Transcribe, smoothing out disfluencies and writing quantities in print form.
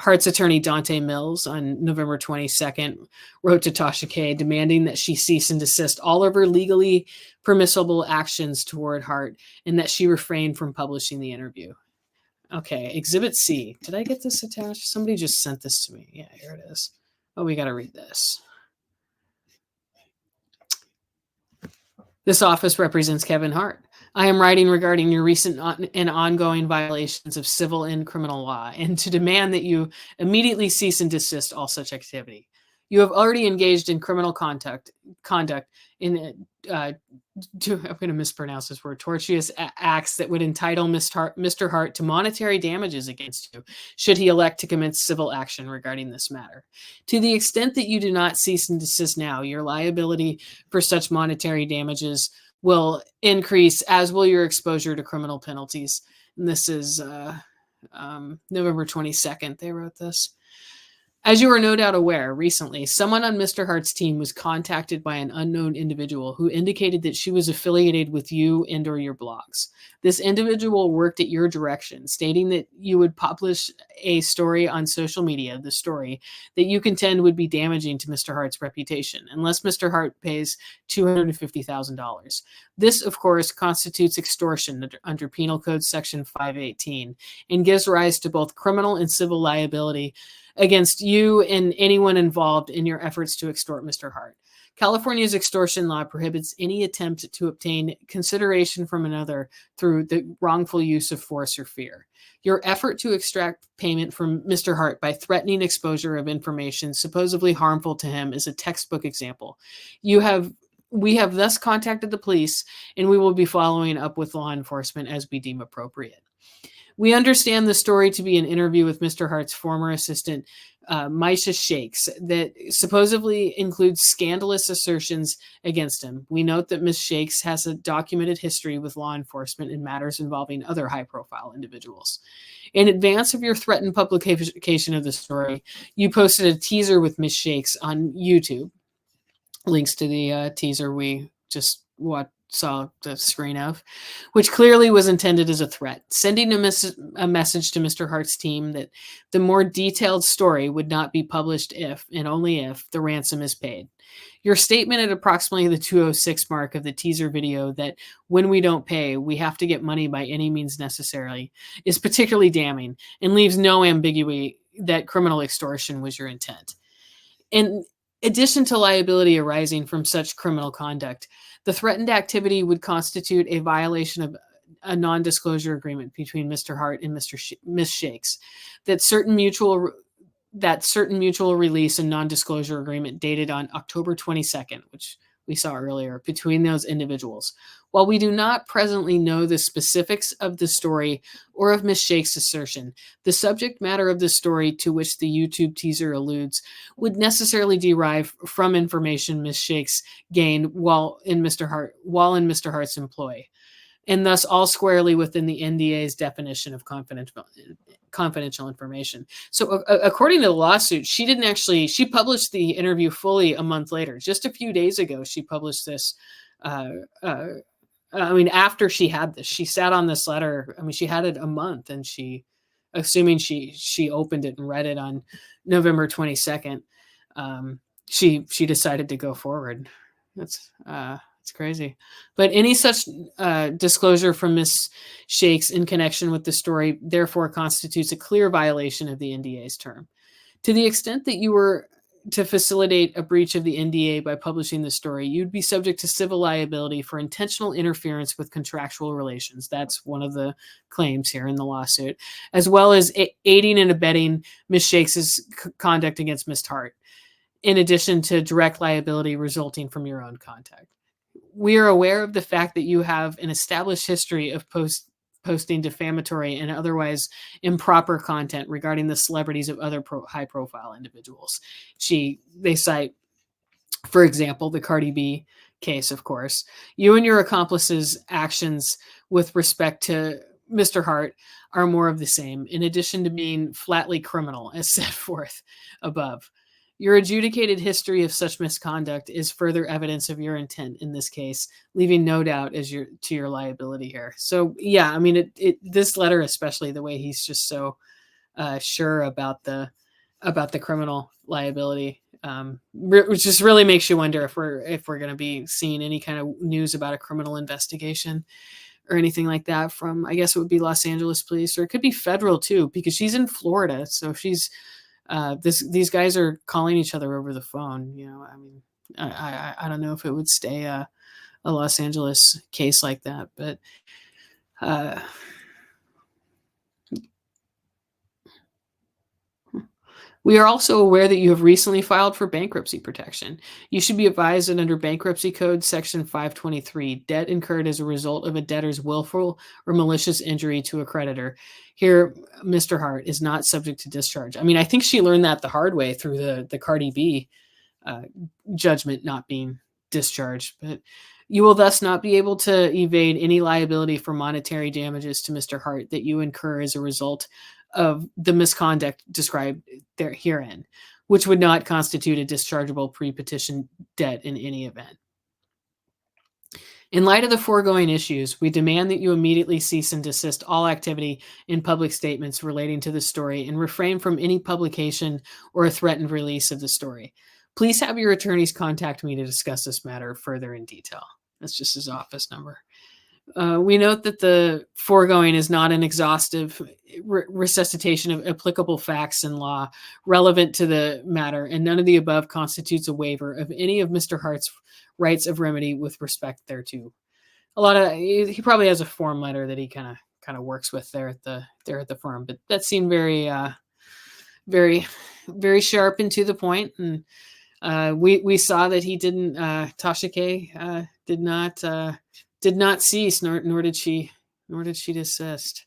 Hart's attorney, Dante Mills, on November 22nd, wrote to Tasha K demanding that she cease and desist all of her legally permissible actions toward Hart and that she refrain from publishing the interview. Okay, Exhibit C. Did I get this attached? Somebody just sent this to me. Yeah, here it is. Oh, we got to read this. This office represents Kevin Hart. I am writing regarding your recent and ongoing violations of civil and criminal law, and to demand that you immediately cease and desist all such activity. You have already engaged in criminal conduct in, I'm going to mispronounce this word, tortious acts that would entitle Mr. Hart to monetary damages against you, should he elect to commence civil action regarding this matter. To the extent that you do not cease and desist now, your liability for such monetary damages will increase, as will your exposure to criminal penalties. And this is November 22nd, they wrote this. As you are no doubt aware, recently, someone on Mr. Hart's team was contacted by an unknown individual who indicated that she was affiliated with you and or your blogs. This individual worked at your direction, stating that you would publish a story on social media, the story that you contend would be damaging to Mr. Hart's reputation, unless Mr. Hart pays $250,000. This, of course, constitutes extortion under Penal Code Section 518 and gives rise to both criminal and civil liability against you and anyone involved in your efforts to extort Mr. Hart. California's extortion law prohibits any attempt to obtain consideration from another through the wrongful use of force or fear. Your effort to extract payment from Mr. Hart by threatening exposure of information supposedly harmful to him is a textbook example. We have thus contacted the police, and we will be following up with law enforcement as we deem appropriate. We understand the story to be an interview with Mr. Hart's former assistant, Miesha Shakes, that supposedly includes scandalous assertions against him. We note that Ms. Shakes has a documented history with law enforcement in matters involving other high-profile individuals. In advance of your threatened publication of the story, you posted a teaser with Ms. Shakes on YouTube. Links to the teaser we just saw the screen of, which clearly was intended as a threat, sending a message to Mr. Hart's team that the more detailed story would not be published if, and only if, the ransom is paid. Your statement at approximately the 2:06 mark of the teaser video that when we don't pay, we have to get money by any means necessary is particularly damning and leaves no ambiguity that criminal extortion was your intent. In addition to liability arising from such criminal conduct, the threatened activity would constitute a violation of a non-disclosure agreement between Mr. Hart and Ms. Shakes, that certain mutual release and non-disclosure agreement dated on October 22nd, which we saw earlier, between those individuals. While we do not presently know the specifics of the story or of Ms. Shakes' assertion, the subject matter of the story to which the YouTube teaser alludes would necessarily derive from information Ms. Shakes gained while in Mr. Hart's employ, and thus all squarely within the NDA's definition of confidential information. So according to the lawsuit, she published the interview fully a month later. Just a few days ago, she published this. After she had this, she sat on this letter. She had it a month, and she opened it and read it on November 22nd. She decided to go forward. It's crazy. But any such disclosure from Ms. Shakes in connection with the story therefore constitutes a clear violation of the NDA's term. To the extent that you were to facilitate a breach of the NDA by publishing the story, you'd be subject to civil liability for intentional interference with contractual relations. That's one of the claims here in the lawsuit, as well as aiding and abetting Ms. Shakes' conduct against Ms. Hart, in addition to direct liability resulting from your own contact. We are aware of the fact that you have an established history of posting defamatory and otherwise improper content regarding the celebrities of other high-profile individuals. They cite, for example, the Cardi B case, of course. You and your accomplices' actions with respect to Mr. Hart are more of the same, in addition to being flatly criminal, as set forth above. Your adjudicated history of such misconduct is further evidence of your intent in this case, leaving no doubt to your liability here. So, yeah, this letter, especially the way he's just so sure about the criminal liability, which just really makes you wonder if we're going to be seeing any kind of news about a criminal investigation or anything like that from, I guess it would be Los Angeles police, or it could be federal too, because she's in Florida. So she's these guys are calling each other over the phone. I mean, I don't know if it would stay a Los Angeles case like that, but we are also aware that you have recently filed for bankruptcy protection. You should be advised that under Bankruptcy Code Section 523, debt incurred as a result of a debtor's willful or malicious injury to a creditor. Here, Mr. Hart is not subject to discharge. I mean, I think she learned that the hard way through the Cardi B judgment not being discharged. But you will thus not be able to evade any liability for monetary damages to Mr. Hart that you incur as a result of the misconduct described there herein, which would not constitute a dischargeable pre-petition debt in any event. In light of the foregoing issues, we demand that you immediately cease and desist all activity in public statements relating to the story and refrain from any publication or a threatened release of the story. Please have your attorneys contact me to discuss this matter further in detail. That's just his office number. We note that the foregoing is not an exhaustive resuscitation of applicable facts and law relevant to the matter, and none of the above constitutes a waiver of any of Mr. Hart's rights of remedy with respect thereto. He probably has a form letter that he kind of works with there at the firm, but that seemed very very sharp and to the point. And we saw that he didn't. Tasha K did not cease, nor did she desist.